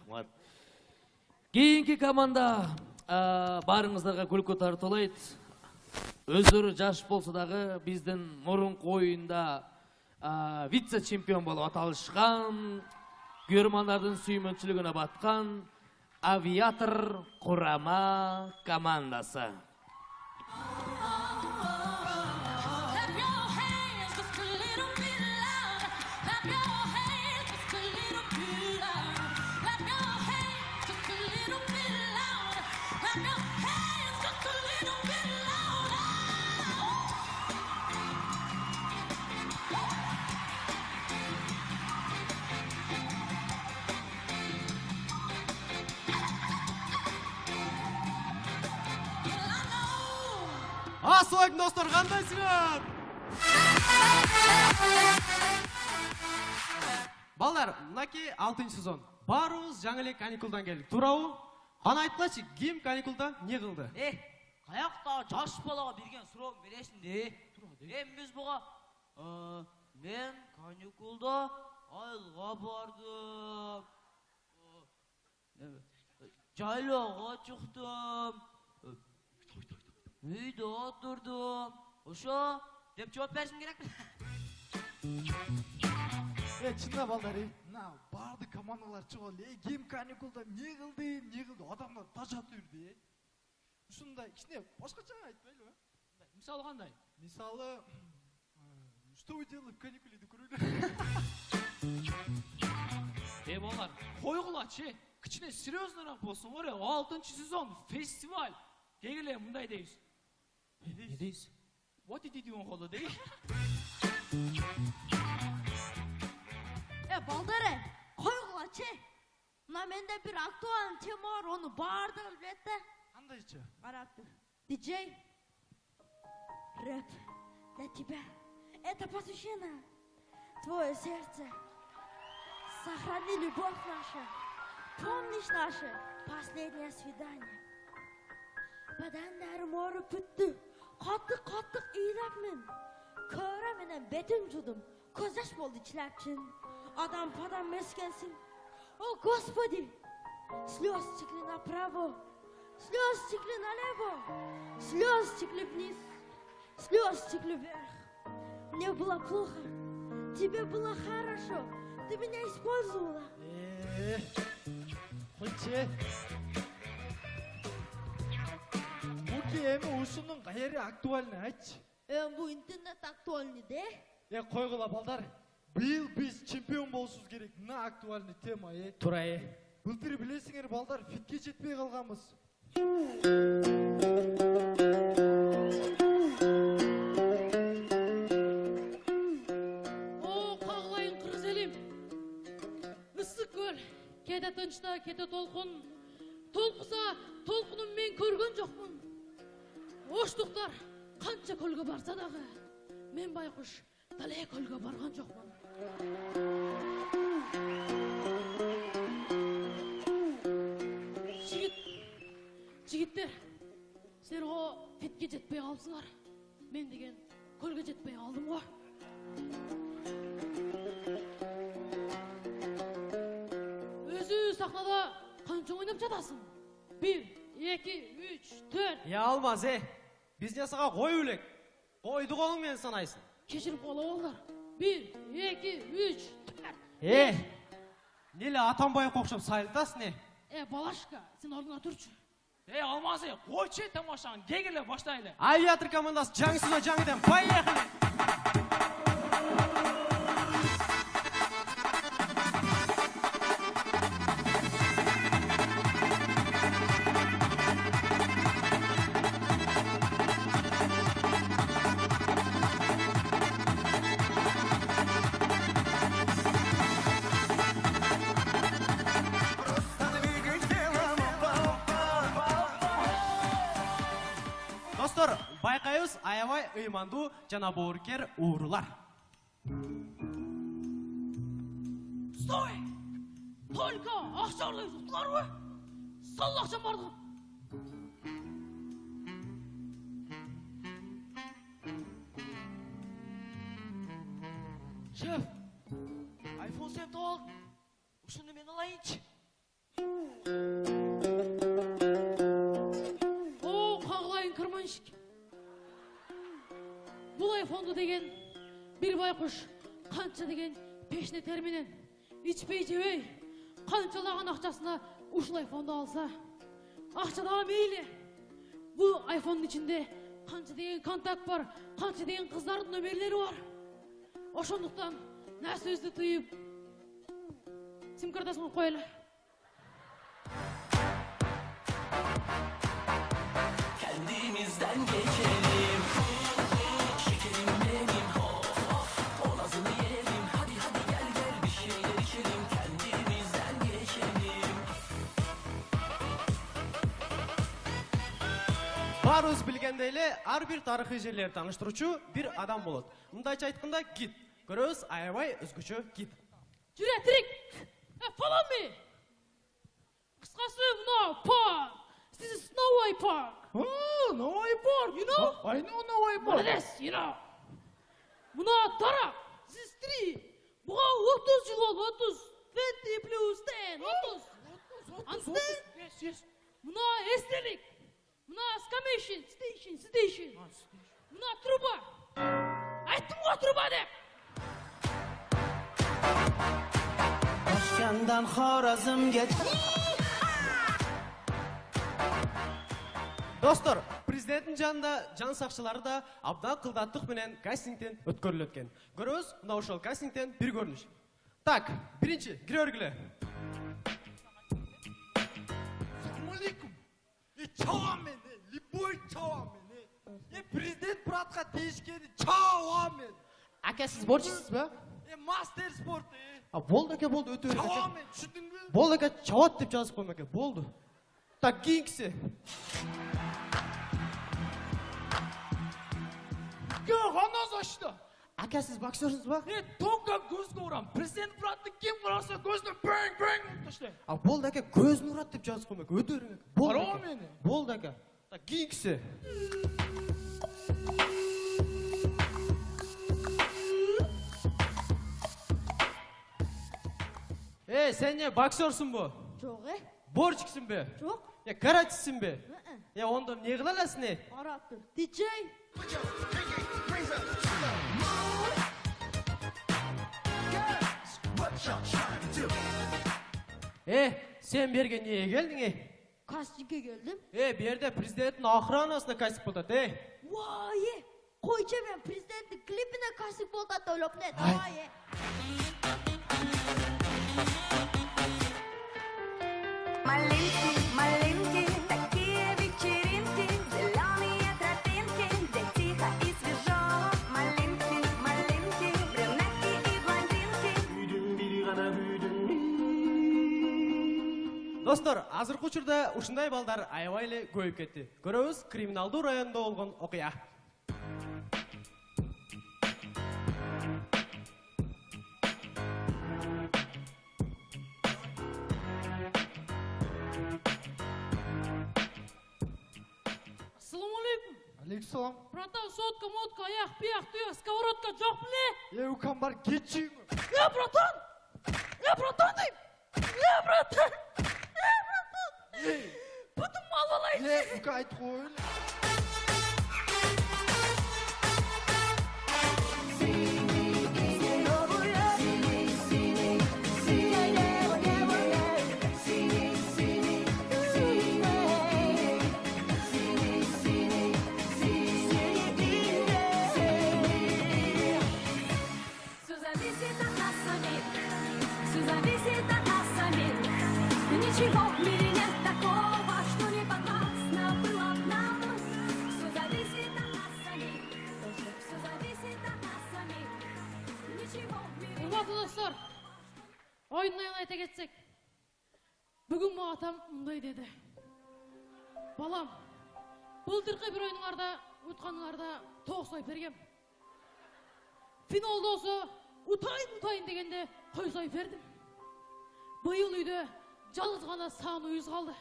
Рахмат. Кейинки команда барыңыздарға күлкі тартылайды. Өздері жаш болса дағы біздің мұрынқы ойында вице-чемпион болып аталышқан, көрермандардың сүймөнчүлүгүнө батқан авиатор құрама командасы. Ассалайкум достар, қандайсыңар? Балдар, мынаки 6 сезон. Барыбыз жаңы эле каникулдан келдик. Туурабы? Кана айткылачы, ким каникулдан не кылды? Каякта жаш балага берген суроогун бересиң де. Биз буга мен каникулда айылга бардым. Жайлоого чыктым. Үйдө отурдум. Ошо деп жооп беришим керек. Чында балдар, барды командалар чыгып эле, ким каникулда не кылды, адамдар тажап жүрдү. Ушундай кичине башкача айтпайлыбы? Мисалы кандай? Мисалы, что вы делали в каникуле көрөлү. Балдар, койгулачы. Кичине серьезныраак болсун, 6 сезон фестиваль. Кегеле мындай дейбиз. Не дейсиз? What did you do on holiday? Балдары, койгулачы. Мына менде бир актуалный тема бар, onu баардыгы билет да. Кандайчы? Карап тур. Диджей. Рэп для тебя. Это посвящено твое сердце. Сохрани любовь наша. Помнишь наше последнее свидание? Badanlarım ağrıp bitti. Qattiq iylabman. Ko'ra menen betim judum. Ko'z yosh bo'ldi ichlarchin. Адам падам meskensin. О, Господи! Слез текли направо, слез текли налево, слез текли вниз, слез текли вверх. Мне было плохо, тебе было хорошо, ты меня использовала. Қойче. Буки эми ушунун кайери актуальный айтчы. Bu internet актуальный де? Койгула балдар. Быйыл биз чемпион болушубуз керек. Мына актуальный тема, Тура, Былтыр билесиңер балдар, фитке жетпей калганбыз. О, кагылайын кыргыз элим. Ысык көл, кете тынчта, кете толкун. Толкуса, толкунун мен көргөн жокмун. Оштуктар канча көлгө барса дагы, мен байкуш дале көлгө барган жокмун. Жигиттер, силер фитке жетпей калыпсыңар. Мен деген көлгө жетпей калдым го. Өзү сахнада канча ойнап жатасың? 1, 2, 3, 4. Алмаз, Биз не сага кой үлек. Койду колуң менен санайсың. Кечирип кала балдар. 1, 2, 3, 4. Неле Атамбай окшоп сайылтасың, Балашка, сен ордуңа турчу. Алмаз, койчу тамашаны, кегеле баштайлы. Авиатор командасы жаңысына жаңыдан, поехали! Достор, байкайбыз аябай ыймандуу жана боорукер уурулар. Стой! Только акча алып туткарбы? Сол акчам бардыгы. Шеф, iPhone 7 алдым. Ушуну мен алайынчы. меншік. Бұл айфонды деген бір байқұш қанша деген пешіне терменен içпей жебей қаншалаған ақшасына ушыл айфонды алса ақшадағы мейлі. Бұл айфонның ішінде қанша деген контакт бар, қанша деген қыздардың нөмерлері бар. Ошондуктан нә сөзді тыйып сим картасын қойлы. Kendimizden geçelim. Şekerim benim of o nazını yerim. Hadi gel bir şeyler içelim. Kendimizden geçelim. Барыбыз билгендей эле ар бир тарыхый жерлерди тааныштыруучу бир адам болот. Мындайча айтканда гид. Көрөбүз аябай өзгөчө гид. Жүре тирик. Follow me. Кыскасы мына парк. This is Snowy Park. Oh, Новый Парк. You know? I know Новый Парк. Молодец, you know. Мына тара. This is 3. Буга 30 жыл болду. 30. 20 plus 10. 30. Understand? Yes, yes. Мына эстелик. Мына скамейшн, station. Мына труба. Айттым го труба деп. Başkandan Xorazm geç. Достор, президенттин жанында жан сакчылары да абдан кылдаттык менен кастингден өткөрүлөт экен. Көрөбүз, мына ошол кастингден бир көрүнүш. Так, биринчи, кире бергиле. Assalamualaikum. Чавамен, любой чавамен. Президент братка дейишкени чавамен. Ака, сиз борчусуз ба? Мастер спорт. Болду ака, болду, өтө бер. Чавамен, түшүндүңбү? Болду ака, чават деп жазып коймок ака, болду. Так, кийинкиси. Ханаз ачты. Ака, сиз боксерсуз ба? Тонга көзгө урам. Президент братты ким караса көзүнө бэң таштайм. Болду ака, көзүн урат деп жазып коймок, өтө бер. Болду Кароо ака. мени. Болду ака. Так, кийинкиси. Сен не боксерсың бу? Жоқ, Борчиксің бе? жоқ. Каратчысың бе? Онда не кыла аласың не? Қарап тұр. Диджей. Сен берге неге келдің? Кастингке келдім. Берде президенттің охранасына кастинг болдады. Вай, қойча мен президенттің клипіне кастинг болды ойлап не? Давай. Маленькие, такие вечеринки, зеленые тропинки, где тихо и свежо. Маленькие, брюнетки и блондинки. Достор, азыркы учурда ушундай балдар аябай эле көбөйүп кетти. Көрөбүз криминалдуу районунда болгон окуя. Ассалаумалейкум. Алейкум. Братан, сотка, мотка, аяқ, пияқ, тұяқ, сковородка жоқ біле? Укам бар кетчиң. Братан! Братан дейм! Братан! Бұтым мал алайын. Ука айт қой. Ничего в мире нет такого, что не подвластно было б нам. Все зависит от нас самих. Все зависит от нас самих. Ничего в мире нет. Құрметті достар, ойыннан айта кетсек, бүгін маған атам мындай деді. Балам, былтырғы бір ойыныңарда, өтқаныңарда 9 ой бергем. Финалда осы ұтайын дегенде қой сой бердім. Бұйыл үйде жалғыз ғана саған үйіз қалды.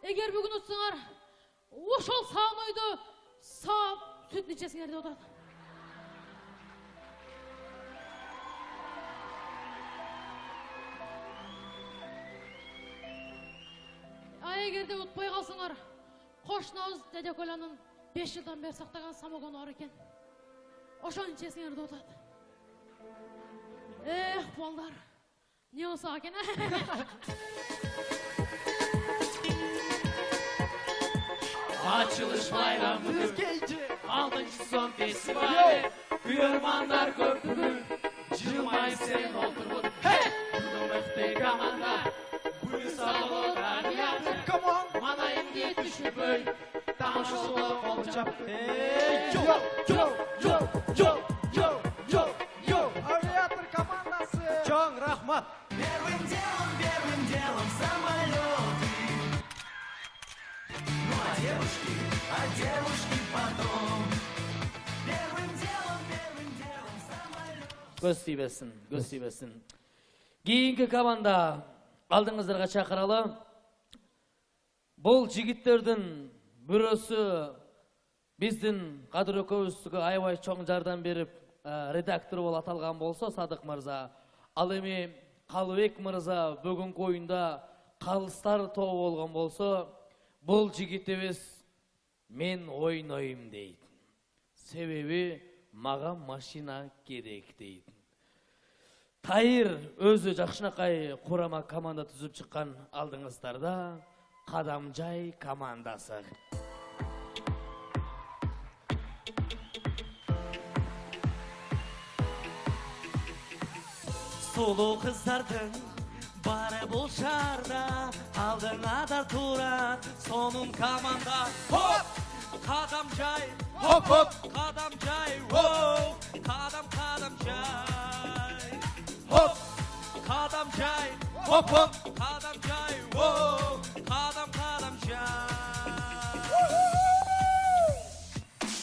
Егер бүгін ұтсыңар, ошол саған ойды сап сүт нечесіңер де отады. Егерде ұтпай қалсыңар, Qo'shnimiz Dedeko'laning 5 yildan beri saqlagan samogoni bor ekan. O'shani ichasinglar o'tadi. Bollar. Ne olsa ekan? Açılış bayramı, Sizgeyci. 6. son festivali. Kıyırmanlar köprü, cırmay sen oturun. Hey! Kudumukte kamanda, bu sağlığı kaniyatı. Come on. Manayım yetişi böl, tanışılı olacak. Yo yo yo yo yo yo yo. Aviator komandası. Чоң рахмат. Первым делом самолеты. Ну а девушки потом. Первым делом самолеты. Göz tiybesin, göz tiybesin. Keyinki komanda aldığınızlarga çakıralı. Бұл жигиттердин бирөөсү биздин Кадыр экөөбүзгө аябай чоң жардам берип, редактор болуп аталган болсо Садык мырза, ал эми Калыбек мырза бүгүнкү оюнда калыстар тобу болгон болсо, бул жигитибиз мен ойнойм дейт. Себеби мага машина керек дейт. Тайыр өзү жакшынакай курама команда түзүп чыккан алдыңыздарда Кадамжай командасы. Sulu kızlardın bari bul şarda. Aldığına da turat sonun komanda. Hop! Kadamjay, Hop hop. Kadamjay, wow! Kadamjay. Hop. Kadamjay, Hop hop. Kadamjay, wow! Kadamjay.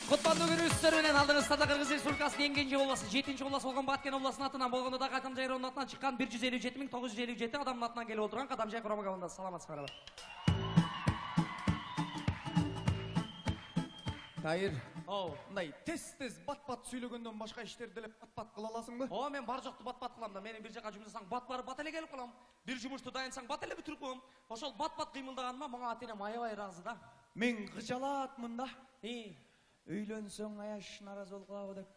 Құттықтау көріңіздер менен алдыңыздарда Қырғыз Республикасының ең кенже обласы 7-ші обласы болған Баткен облысының атынан болғанда да Кадамжай районының атынан шыққан 157.957 адамның атынан келіп отырған Кадамжай құрама командасы. Саламатсыздар. Тайыр. Оу. Мындай тез бат-бат сүйлөгөндөн башка иштерди делеп бат-бат кыла аласыңбы? О, мен бар жоқты бат-бат қылам да. Менің бір жаққа жұмыс жасаң бат эле келіп қалам. Bir жұмышты дайынсаң бат эле бүтүрүп коем. Ошол бат-бат кыймылдаганыма мага ата-энем аябай ыраазы да. Мен кычалаатмын да. Үйлөнсөң аяш наразы болуп калабы деп.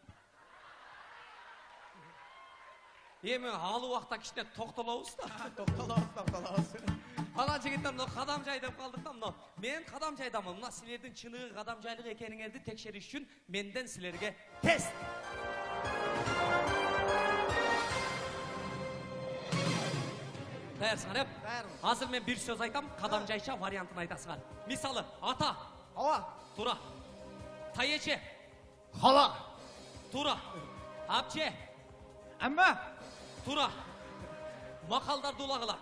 Эми ал убакта кичине токтолобуз да. Токтолобуз. Ана жигиттер мына Кадамжай деп калдык да мына. Мен Кадамжайдамын. Мына силердин чыныгы Кадамжайлык экениңерди текшериш үчүн менден силерге тест. Даярсыңар, эп? Азыр мен бир сөз айтам, Кадамжайча вариантын айтасыңар. Мисалы, ата. Ава. Тура. Тайече. Хала. Тура. Апче. Әмма. Тура. Макалдарды улагыла.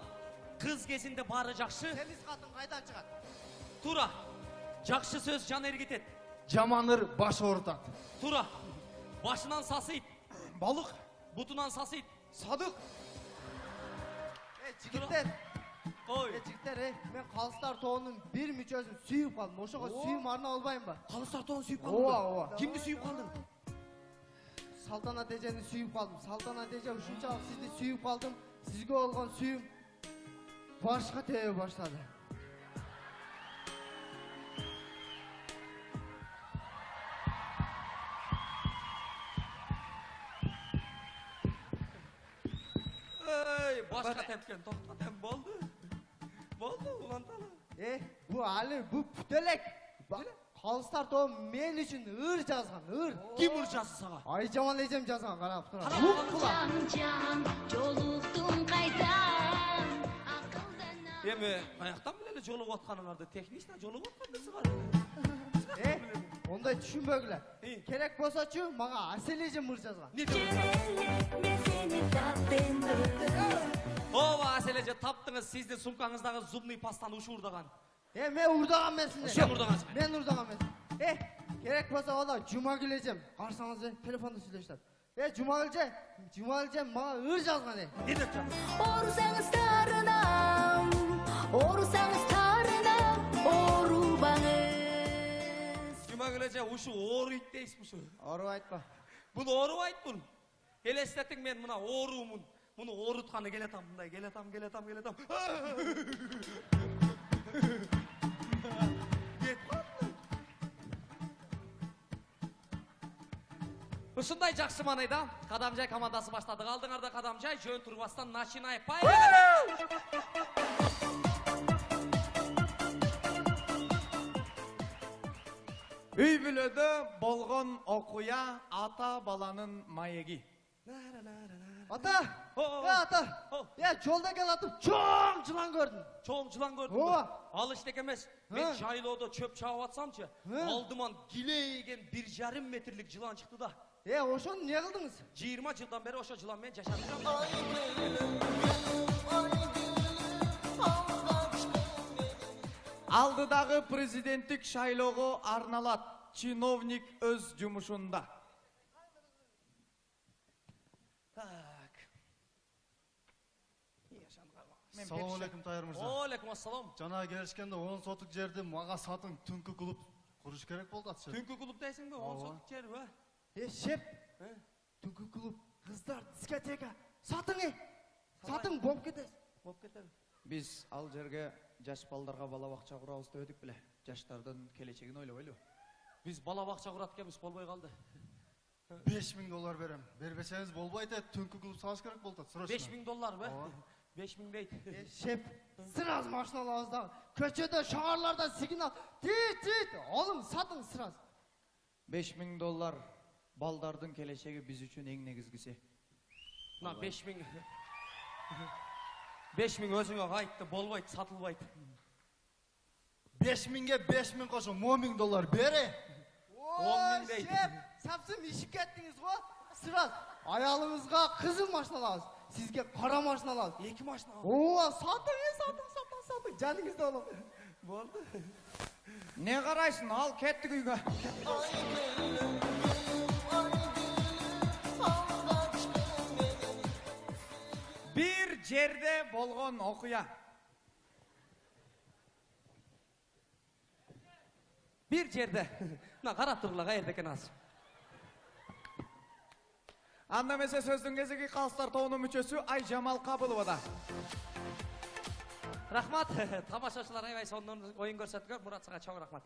Кыз кезинде бары жакшы. Сенис катын кайдан чыгат? Тура. Жакшы сөз жан эргитет. Жаманыр баш ортат. Тура. Башынан сасыйт. Балык. Бутунан сасыйт. Садык. Жигиттер, Ой. жигиттер, мен Калыстар тобунун бир мүчөсүн сүйүп калдым. Ошого сүйүм арна албайм ба? Калыстар тобун сүйүп Ооба. Кимди сүйүп калдың? Салтанат эжени сүйүп калдым. Салтанат эже ушунчалык сизди сүйүп калдым. Сизге болгон сүйүм башка тебе баштады. Ey, башка тепкен, токто тем болду. Болду, уланталы. Бу али, бу бүтөлек. Калыстар тобу мен үчүн ыр жазган, ыр. Ким ыр жазды сага? Ай жаман эжем жазган, карап тура. Жан жолуктум кайдан акылдан Эми, каяктан билели жолугуп атканыңарды, технично жолугуп аткансыңар. Ондай түшүнбөгүлө. Керек болсочу мага Асел эжем ыр жазган. мен сени таптым Ооба, Асележе таптыңыз, сиздин сумкаңыздагы зубный пастаны ушу урдаган. Мен урдаган эмесмин. Сен урдагансың. Мен урдаган эмесмин. Керек болсо ала Жумагүл эжем каршыңызда телефондо сүйлөшүп. Жумагүл эжем мага ыр жазган. Не деп жатыр? Орусаңыз тарынам, орубаңыз. Жумагүлеже ушу ооруйт дейсиз ушу. Ору айтпа. Бул оорубайт бул. Элестетиң мен мына оорумун. Муну оорутканы келетам, мындай келетам. Кет. Ушундай жакшы маанайда Кадамжай командасы баштады. Алдыңарда Кадамжай, жөн турбастан начинай. Пай! Үй бүлөдө болгон окуя ата баланын маеги. Ата! Ата! Жолда келатып чоң жылан көрдүм. Чоң жылан көрдүм. Ооба. Ал иштек эмес. Мен жайлоодо чөп чаап атсамчы, алдыман гилейген 1,5 метрлик жылан чыкты да. Ошону не кылдыңыз? 20 жылдан бери ошо жылан менен жашап жүрөм. Алдыдагы президенттик шайлоого арналат. Чиновник өз жумушунда. Так. Салам алейкум Тайыр мырза. Алейкум ассалам. Жана келишкенде 10 сотук жерди мага сатың түнкү клуб куруш керек болду атчы. Түнкү клуб дейсиңби? 10 сотук жер ба? Шеп! Түнкү клуб, кыздар, дискотека. Сатың! Сатың болуп кетесиз. Болуп кетеби? Биз ал жерге жаш балдарга бала бакча курабыз деп эдик беле. Жаштардын келечегин ойлобойлу. Биз бала бакча курат экенбиз, болбой калды. $5000 берем. Бербесеңиз болбойт, түнкү клуб салыш керек болду. $5000 ба? 5000 дейт. Шеп, сразу машина алабыз да. Көчөдө, шаарларда сигнал. Тит, алың, сатың сразу. $5000 балдардын келечеги биз үчүн эң негизгиси. Мына 5000. 5000 өзүңө кайтты, болбойт, сатылбайт. 5000ге 5000 кошо $10,000 бере. 10 000 дейт. Шеп, сапсым ишип кеттиңиз го. Сразу аялыңызга кызыл машина алабыз. Сизге кара машина алабыз. 2 машина. Сатың. Жаныңызда болом. Болду. Не карайсың? Ал кеттик үйгө. Бир жерде болгон окуя. Bir жерде. Мына карап тургула, каерде экен азыр. Анда эмесе сөздүн кезеги калыстар тобунун мүчөсү Айжамал Кабыловада. Рахмат. Тамашачылар аябай сонун оюн көрсөткөн. Мурат сага чоң рахмат.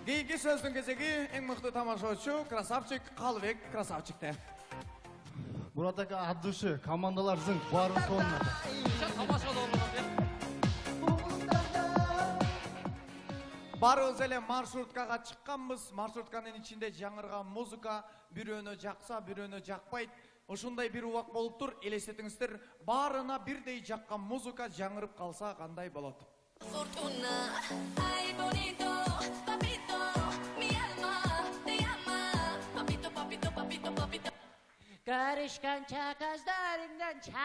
Кийинки сөздүн кезеги эң мыкты тамашачы красавчик Калыбек красавчикте. Мурат ака от души, командалар зың, баарыбыз сонун. Тамашалоо болот. Барыбыз эле маршруткага чыкканбыз. Маршрутканын ичинде жаңырган музыка бирөөнө жакса, бирөөнө жакпайт. Ушундай бир убак болуптур. Элестетиңиздер, баарына бирдей жаккан музыка жаңырып калса кандай болот? Fortuna, ay bonito, papito, mi alma te llama, papito, papito, papito, papito. Görüşkönçe gözlerinden çağılgan.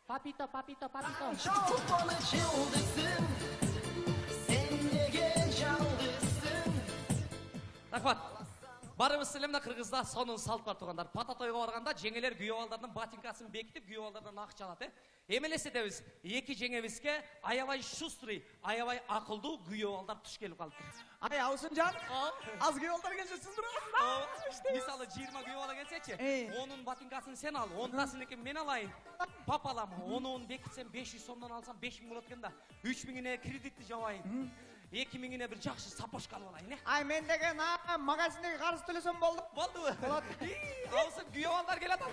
Papito. Çok bana çıldısın, sen de genç aldısın. Рахмат. Барыбыз силемде Кыргызда сонун салт бар тугандар. Пата тойго барганда жеңелер күйөө балдардын батинкасын бекитип, күйөө балдардан акча алат. Эмелесетебиз, эки жеңебизге аябай шустрый, аябай акылдуу күйөө балдар туш келип калыптыр. Ай, Аусынжан, аз күйөө балдар келсе сиз турасыздар. Мисалы 20 күйөө бала келсечи, онун батинкасын сен ал, 10-тасыныкин мен алайын. Пап алам, onu бекитсем 500 сомдон алсам 5000 болот экен да. 3000ине кредитти жабайын. 2000ине бир жакшы сапожка алып алайын. Ай, мен деген магазиндеги карыз төлөсөм болду. Болдубу? Болот. Аусун күйөө балдар келатат.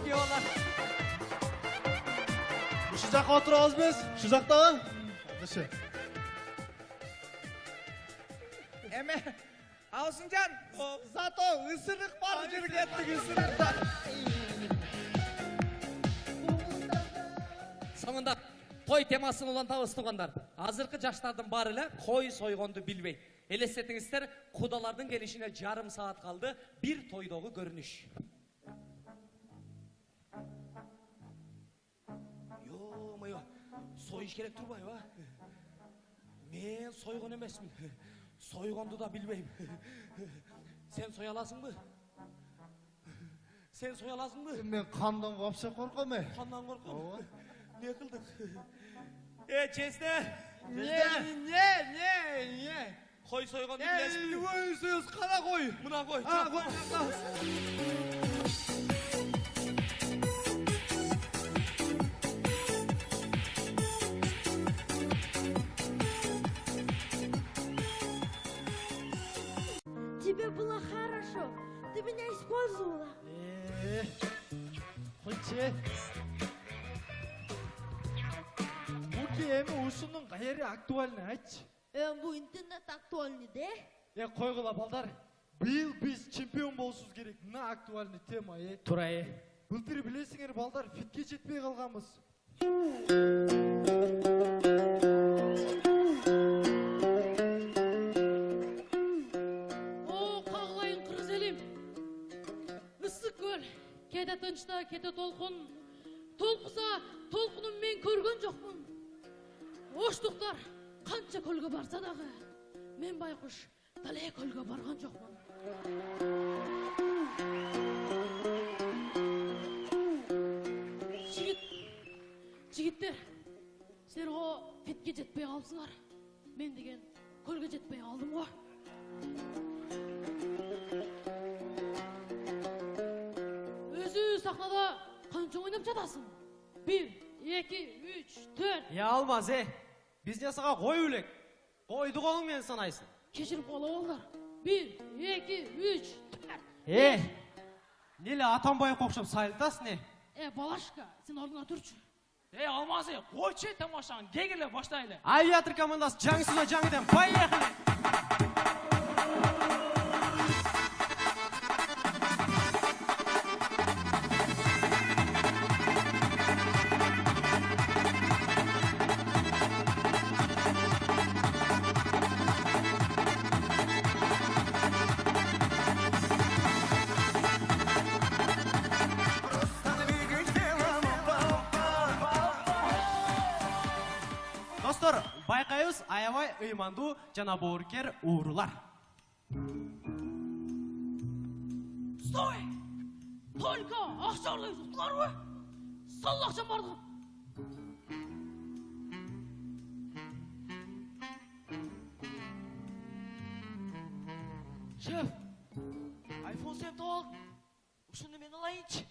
Күйөө балдар. Ушул жакка отурабыз биз, ушул жактабы? Души. Эме, Аусынжан, зато ысырык бар жер кеттик, ысырыкта. Соңында той темасын улантабыз тугандар. Азыркы жаштардын баары эле кой сойгонду билбейт. Элестетиңиздер, кудалардын келишине жарым саат калды. Бир тойдогу көрүнүш. Йо-моё, союш керек турбайбы? Мен сойгон эмесмин. Сойгонду да билбейм. Сен соя аласыңбы? Сен соя аласыңбы? Мен кандан вообще корком. Кандан корком. Не кылдык? Честе. Не. Кой сойгонду билесизби? Ой, сөз кана кой. Мына кой. Тебе было хорошо. Ты меня использовала. Қойче. Бұке әмі ұшының қайыры актуальны айтшы. Bu internet актуальный, да? Қойғыла балдар. Биыл біз чемпион болсыз керек. Мына актуальный тема, Тура, Былтыр білесіңер балдар, фитке жетпей қалғанбыз. О, қағылайын қырғыз елім. Issық көл, кеді тыншта, кеді толқын. Толқыса, толқынын мен көрген жоқпын. Оштықтар, қанша көлге барса дағы. Мен байқұш, далай көлге барған жоқпын. Жігіттер, сендер о фитке жетпей қалыпсыңар. Мен деген көлге жетпей қалдым ғой. Өзі сахнада қанша ойнап жатасың? 1, 2, 3, 4. Я алмаз, Біз жасаға қой өлек. Қойды қолыңмен санайсың. Кешіріп қала олар. 1, 2, 3, 4. Нелі атанбай қоқшап сайылтасың, Балашка, сен орнына тұршы. Алмаз, қойче тамашаны, дегілі баштайлы. Авиатор командасы жаңы суда жаңыдан поехали! Достар, байқайыз аябай ұйманду жана боорукер уурулар. Стой! Только ақшарлы жұқтылар ғой. Сол ақшам бардығым. Шеф, iPhone 7 al. Ушуну мен алайынчы.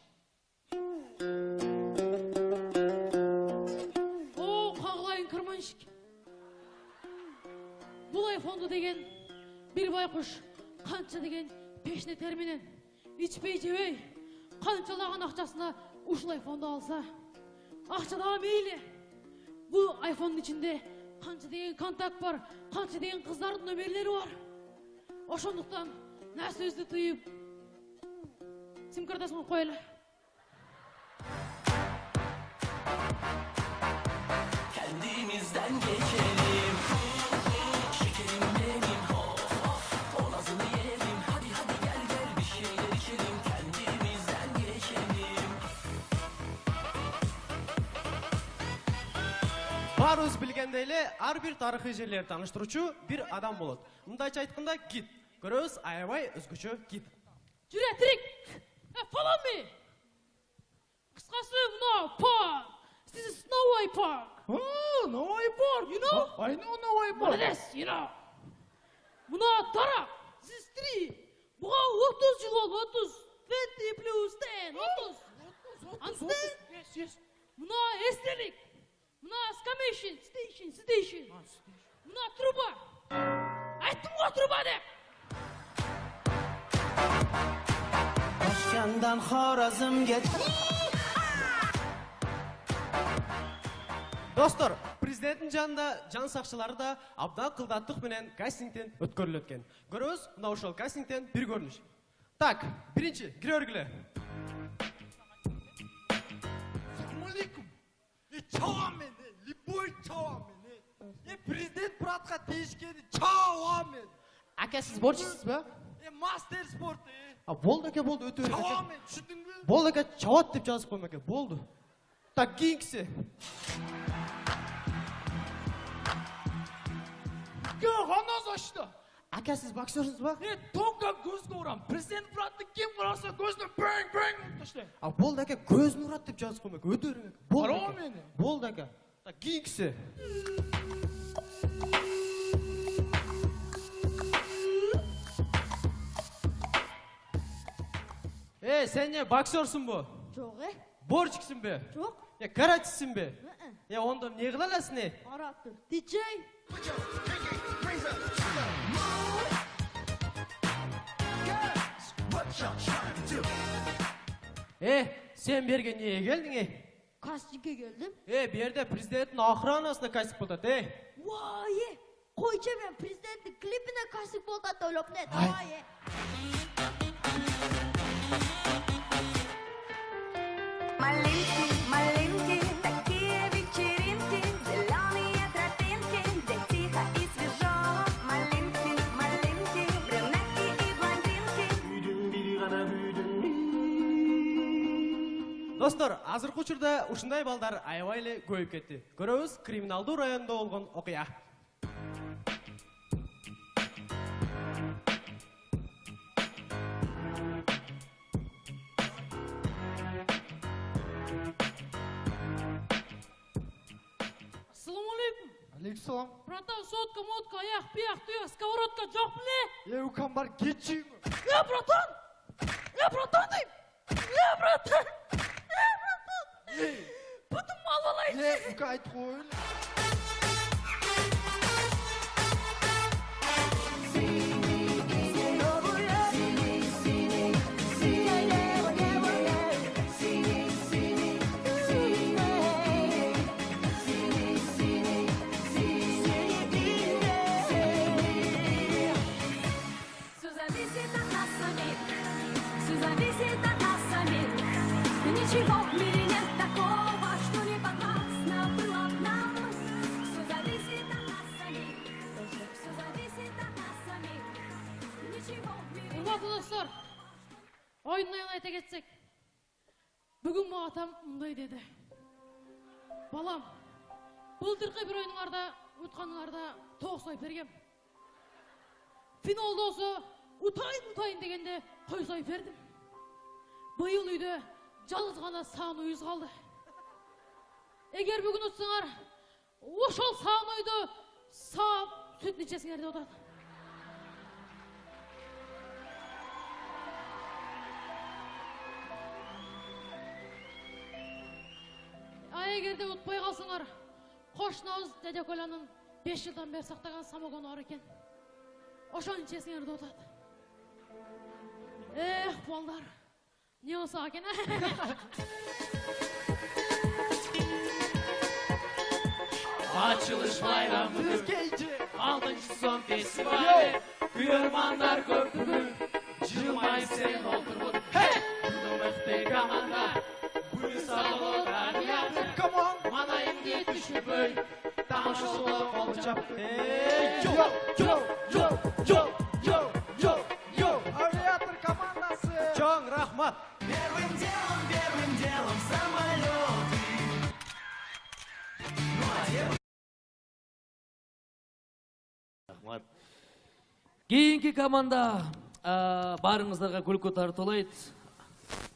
О, қағылайын кірманшық. Бұл айфонды деген бір байқұш қанша деген пешіне терменен içпей жебей қаншалаған ақшасына ушыл айфонды алса ақшадағы мейлі. Бұл айфонның ішінде қанша деген контакт бар, қанша деген қыздардың нөмерлері бар. Ошондықтан сөзді тыйып сим-картасын қойлы. Kendimizden geçelim. Şekerim benim hop o nazını yerim. Hadi gel bir şeyler içelim. Kendimizden geçelim. Барыбыз білгендейлі, әрбір тарихи жерлер таныштыручу бір адам болады. Мындайча айтканда гид. Көрөбүз аябай өзгөчө гид. Жүре, тірек! Follow me! Қысқасы мынау парк. This is Snowy Park. Oh, Новый парк. You know? I know Новый парк. Молодец, you know. Мына дара. This is 3. Бұға 30 жыл болды, 30. 20 plus 10, 30. Understand? Yes, yes. Мына естелік. Мына station. Мына труба. Айттым ғой труба деп. Başkandan Xorazm geç. Достор, президенттің жанында жан сақшылары да абдан қылдаттық менен кастингтен өткөрүлөт экен. Көрөбүз, мына ошол кастингтен бир көрүнүш. Так, биринчи, кире бергиле. Ассалаумалейкум. Чауамен, любой чауамен. Президент братқа тиішкені чауамен. Ака, сиз борчусуз ба? Мастер спорт. Болды аке, болды, өтө берет. Чауамен, түшүндүң бе? Болды аке, чават деп жазып коймак аке, болды. Так, кийинкиси. Қана зашты. Ака, сиз боксерсуз ба? Тонга көзге ұрам. Президент братты кем қараса көзіне бәң ұтышты. Болды аке, көзін ұрат деп жазып коймак, өтө берет. Болды Қарау аке. мені. Болды аке. Так, кийинкиси. Сен не боксерсың бу? Жоқ, Борчиксің бе? Жоқ. Каратчысың бе? Онда не кыласың не? Арап тұр. Диджей. Sen berge niye geldin? Kastingga geldim. Bu yerde prezidentin охранасына kasip bo'ladi. Voy, qo'ychi men prezidentning klipine kasting bo'ldi to'lib ne. Voy. Маленький, маленький, такие вечеринки, зеленые тропинки, где тихо и свежо. Маленький, маленький, брюнетки и блондинки. Достор, азыркы учурда ушундай балдар аябай эле көбөйүп кетти. Көрөбүз, криминалдуу районунда болгон окуя. Assalomu alaykum. Алейкум. Братан, сотка, мотка, аяқ, пияқ, тұяқ, сковородка жоқ біле? Укам бар кетші. Братан! Братан дейм! Братан! Бұтым мал алайын. Ука айт қой. Ничего в мире нет такого, что не подвластно было нам. Все зависит от нас самих. Все зависит от нас самих. Ничего в мире нет. Құрметті достар, ойыннан айта кетсек, бүгін маған атам мындай деді. Балам, былтырғы бір ойыныңарда, ұтқаныңарда 9 ай бергем. Финалда осы ұтайын дегенде қой сай бердім. Бұйыл үйде жалғыз ғана саған үйіз қалды. Егер бүгін ұтсыңар, ошол саған үйді сап сүтін ішесіңер де отырады. Егер де ұтпай қалсыңар, қошнауыз дәде Коланың 5 жылдан бері сақтаған самогоны бар екен. Ошон ішесіңер де отырады. Балдар, не olsa екен, Açılış bayramı, 6. son festivali, Kıyırmanlar köprü, Cılmay sen otur bu. Kudumukte kamanda, Bunu sağlıklar yaptır. Manayım yetişi böl, Tanışılı olacak. Авиатор командасы. Чоң рахмат. Первым делом самолеты. Кейінгі команда барыңыздарға күлкі тартылайды.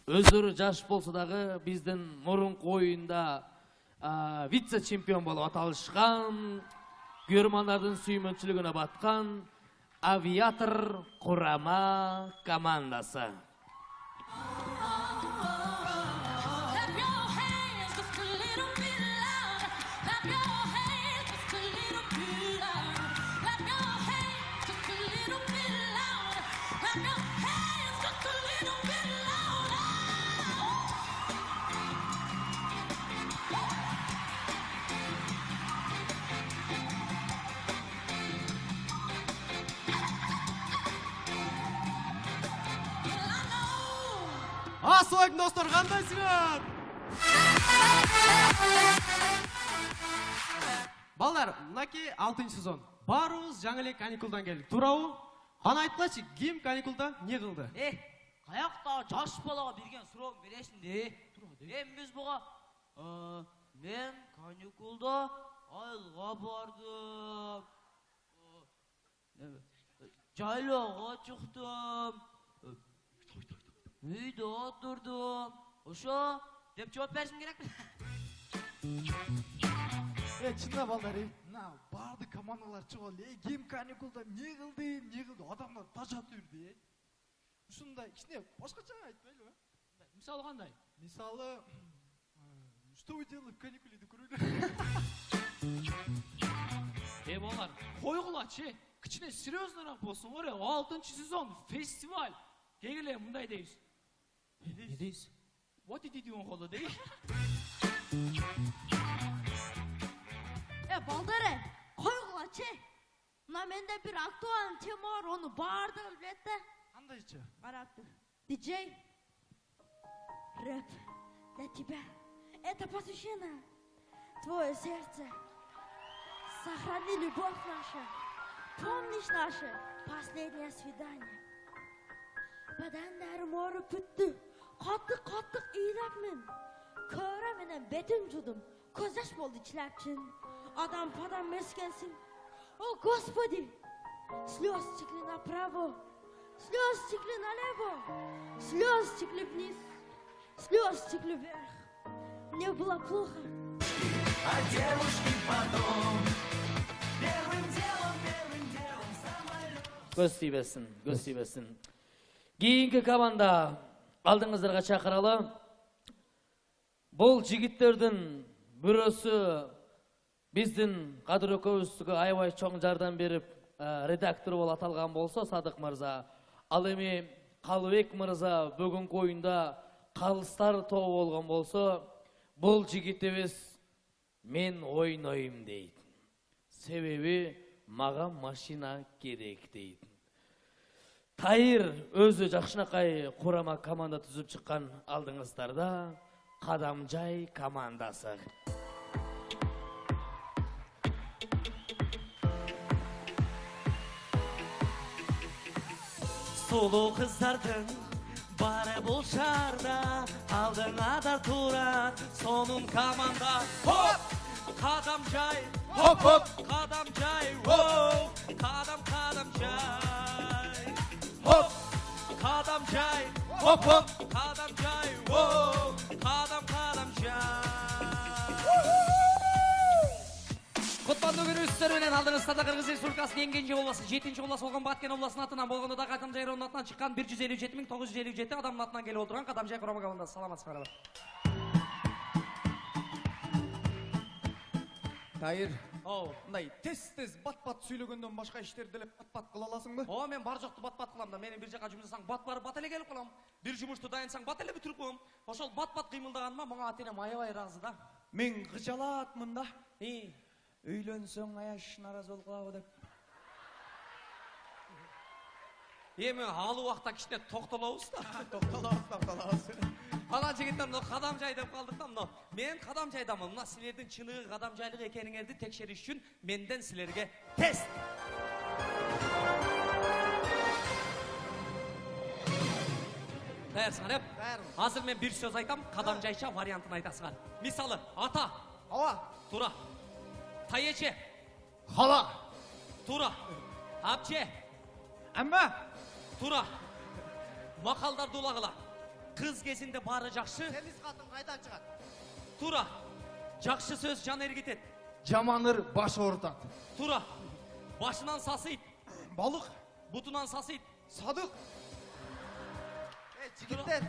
Өздері жаш болса дағы біздің мұрынғы ойында вице-чемпион болып аталышқан, көрермандардың сүймөнчүлүгүнө батқан авиатор құрама командасы. Асылайым достар, қандайсыңар? Балдар, мынаки 6 сезон. Барыбыз жаңы эле каникулдан келдик. Туурабы? Кана айткылачы, ким каникулда не кылды? Каякта жаш балага берген сурооң бересиң де. Биз буга мен каникулда айылга бардым. Жайлоого чыктым. Үйдө отурдум. Ошо деп жооп беришим керек. Чында балдар, барды командалар чыгып эле, ким каникулда не кылды, адамдар тажат үрдү. Ушундай кичине башкача айтпайлыбы? Мисалы кандай? Мисалы, что вы делали в каникуле көрөлү? Балар, койгулачы. Кичине серьезныраак болсун, 6 сезон фестиваль. Кегеле мындай дейбиз. Не дейсіз? What did you do колу дейбиз. Балдары, қойғылачы. Мына менде бір актуален тема бар, оны бардығы білетті. Қандайчы? Қарапты. Диджей, рэп для тебя. Это посвящено. Твое сердце. Сохрани любовь наша. Помнишь наше последнее свидание? Бәдәндәрім орып бүтті. Қаттық ийләпмін. Көрі менен бетім жудым. Көзәш болды чиләпчин. Адам падам мескенсің. О, Господи! Слез текли направо, слез текли налево, слез текли вниз, слез текли вверх. Мне было плохо. А девушки потом первым делом самолет. Көз тибесін. Кейінгі команда алдыңыздарға шақыралы. Бұл жігіттердің бürөсү биздин Кадыр экөөбүзгө аябай чоң жардам берип, редактор болуп аталган болсо Садык мырза, ал эми Калыбек мырза бүгүнкү оюнда калыстар тобу болгон болсо, бул жигитибиз мен ойнойм дейт. Себеби мага машина керек дейт. Тайыр өзү жакшынакай курама команда түзүп чыккан алдыңыздарда Кадамжай командасы. Сулуу кыздардын бары бул шаарда, алдыңа да турат сонун команда. Хоп! Кадамжай, Хоп, хоп. Кадамжай, воу! Кадамжай. Хоп, Кадамжай, хоп, хоп. Кадамжай, воу! Кадамжай. Куттандуу күнүңүздөр менен алдыңыздарда Кыргыз Республикасынын эң кенже областы 7-чи облас болгон Баткен областынын атынан болгондо да Кадамжай районунун атынан чыккан 157.957 адамдын атынан келип отурган Кадамжай курама командасы. Саламатсыздарбы? Тайыр, мындай тез бат-бат сүйлөгөндөн башка иштерди эле бат-бат кыла аласыңбы? О, мен бар жокту бат-бат кылам да. Менин бир жака жумуш жасаң бат барып бат эле келип калам. Бир жумушту дайынсаң бат эле бүтүрүп коем. Ошол бат-бат кыймылдаганыма мага ата-энем аябай ыраазы да. Мен кыжалаатмын да. Үйлөнсөң аяш наразы болуп калабы деп. Эми ал убакта кичине токтолобуз да. Токтолобуз. Ана жигиттер мына Кадамжай деп калдык да, мына. Мен Кадамжайдамын. Мына силердин чыныгы Кадамжайлык экениңерди текшериш үчүн менден силерге тест. Даярсыңар, Азыр мен бир сөз айтам, Кадамжайча вариантын айтасыңар. Мисалы, ата. Ава. Тура. Тайече. Хала. Тура. Апче. Амма. Тура. Макалдарды улагыла. Кыз кезинде бары жакшы. Тemiz катын кайдан чыгат? Тура. Жакшы сөз жан эргитет. Жаманыр баш ортат. Тура. Башынан сасыйт. Балык. Бутунан сасыйт. Садык. Жигиттер,